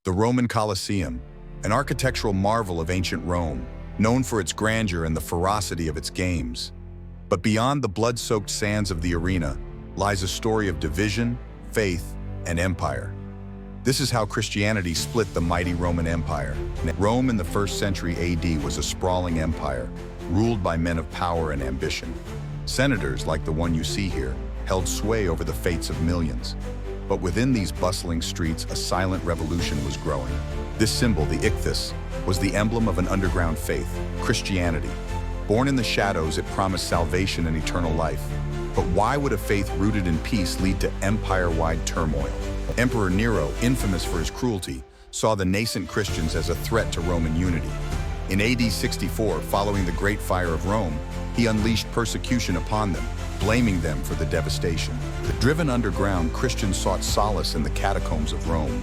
The Roman Colosseum, an architectural marvel of ancient Rome, known for its grandeur and the ferocity of its games. But beyond the blood-soaked sands of the arena lies a story of division, faith, and empire. This is how Christianity split the mighty Roman Empire. Rome in the 1st century AD was a sprawling empire, ruled by men of power and ambition. Senators, like the one you see here, held sway over the fates of millions. But within these bustling streets, a silent revolution was growing. This symbol, the ichthys, was the emblem of an underground faith, Christianity. Born in the shadows, it promised salvation and eternal life. But why would a faith rooted in peace lead to empire-wide turmoil? Emperor Nero, infamous for his cruelty, saw the nascent Christians as a threat to Roman unity. In AD 64, following the Great Fire of Rome, he unleashed persecution upon them, blaming them for the devastation. Driven underground, Christians sought solace in the catacombs of Rome.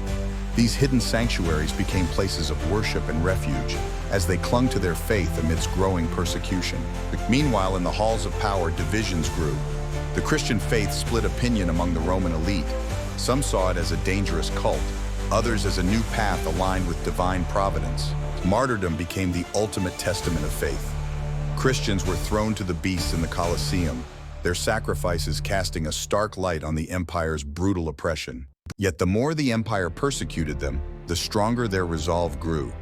These hidden sanctuaries became places of worship and refuge as they clung to their faith amidst growing persecution. Meanwhile, in the halls of power, divisions grew. The Christian faith split opinion among the Roman elite. Some saw it as a dangerous cult, others as a new path aligned with divine providence. Martyrdom became the ultimate testament of faith. Christians were thrown to the beasts in the Colosseum, their sacrifices casting a stark light on the empire's brutal oppression. Yet the more the empire persecuted them, the stronger their resolve grew.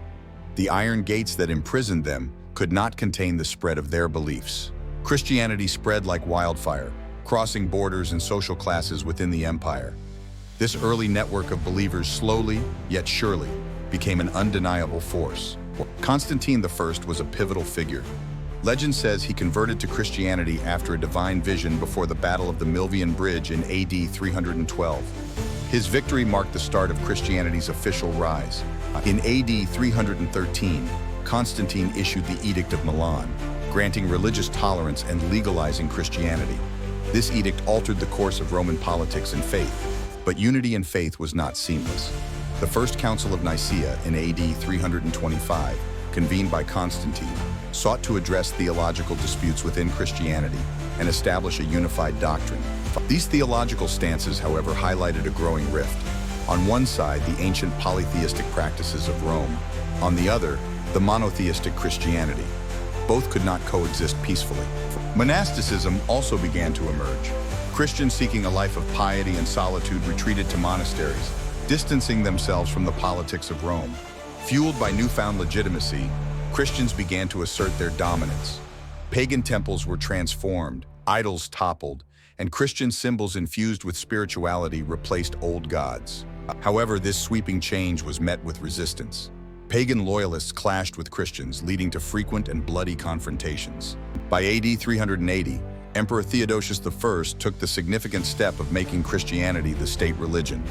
The iron gates that imprisoned them could not contain the spread of their beliefs. Christianity spread like wildfire, crossing borders and social classes within the empire. This early network of believers slowly, yet surely, became an undeniable force. Constantine I was a pivotal figure. Legend says he converted to Christianity after a divine vision before the Battle of the Milvian Bridge in AD 312. His victory marked the start of Christianity's official rise. In AD 313, Constantine issued the Edict of Milan, granting religious tolerance and legalizing Christianity. This edict altered the course of Roman politics and faith, but unity in faith was not seamless. The First Council of Nicaea in AD 325, convened by Constantine, sought to address theological disputes within Christianity and establish a unified doctrine. These theological stances, however, highlighted a growing rift. On one side, the ancient polytheistic practices of Rome. On the other, the monotheistic Christianity. Both could not coexist peacefully. Monasticism also began to emerge. Christians seeking a life of piety and solitude retreated to monasteries, distancing themselves from the politics of Rome. Fueled by newfound legitimacy, Christians began to assert their dominance. Pagan temples were transformed, idols toppled, and Christian symbols infused with spirituality replaced old gods. However, this sweeping change was met with resistance. Pagan loyalists clashed with Christians, leading to frequent and bloody confrontations. By AD 380, Emperor Theodosius I took the significant step of making Christianity the state religion.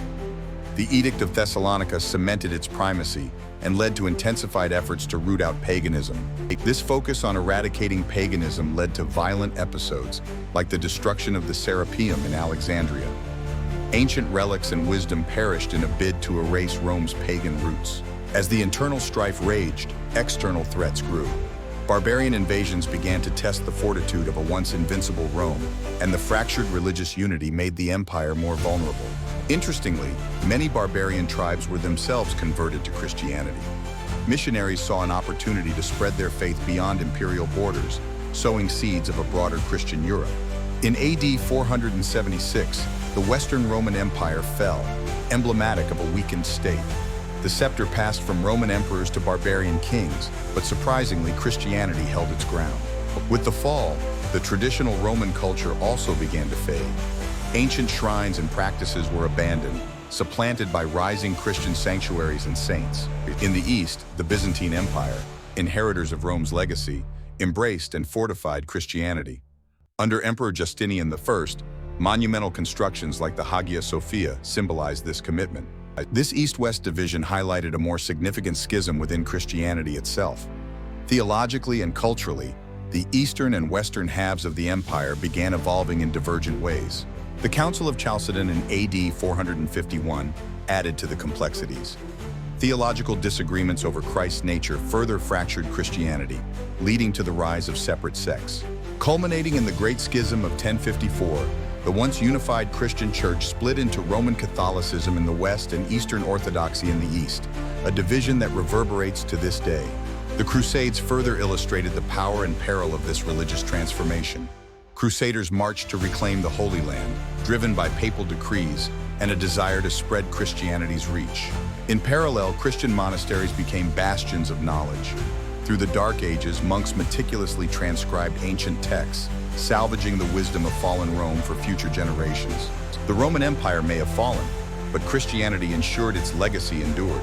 The Edict of Thessalonica cemented its primacy and led to intensified efforts to root out paganism. This focus on eradicating paganism led to violent episodes, like the destruction of the Serapeum in Alexandria. Ancient relics and wisdom perished in a bid to erase Rome's pagan roots. As the internal strife raged, external threats grew. Barbarian invasions began to test the fortitude of a once invincible Rome, and the fractured religious unity made the empire more vulnerable. Interestingly, many barbarian tribes were themselves converted to Christianity. Missionaries saw an opportunity to spread their faith beyond imperial borders, sowing seeds of a broader Christian Europe. In AD 476, the Western Roman Empire fell, emblematic of a weakened state. The scepter passed from Roman emperors to barbarian kings, but surprisingly, Christianity held its ground. With the fall, the traditional Roman culture also began to fade. Ancient shrines and practices were abandoned, supplanted by rising Christian sanctuaries and saints. In the East, the Byzantine Empire, inheritors of Rome's legacy, embraced and fortified Christianity. Under Emperor Justinian I, monumental constructions like the Hagia Sophia symbolized this commitment. This East-West division highlighted a more significant schism within Christianity itself. Theologically and culturally, the eastern and western halves of the empire began evolving in divergent ways. The Council of Chalcedon in AD 451 added to the complexities. Theological disagreements over Christ's nature further fractured Christianity, leading to the rise of separate sects. Culminating in the Great Schism of 1054, The once unified Christian church split into Roman Catholicism in the West and Eastern Orthodoxy in the East, a division that reverberates to this day. The Crusades further illustrated the power and peril of this religious transformation. Crusaders marched to reclaim the Holy Land, driven by papal decrees and a desire to spread Christianity's reach. In parallel, Christian monasteries became bastions of knowledge. Through the Dark Ages, monks meticulously transcribed ancient texts, salvaging the wisdom of fallen Rome for future generations. The Roman Empire may have fallen, but Christianity ensured its legacy endured.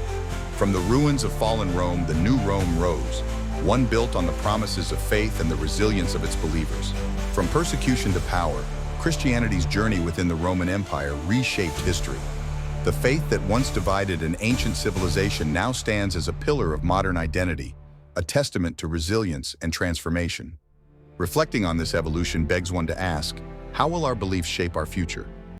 From the ruins of fallen Rome, the new Rome rose, one built on the promises of faith and the resilience of its believers. From persecution to power, Christianity's journey within the Roman Empire reshaped history. The faith that once divided an ancient civilization now stands as a pillar of modern identity, a testament to resilience and transformation. Reflecting on this evolution begs one to ask, how will our beliefs shape our future?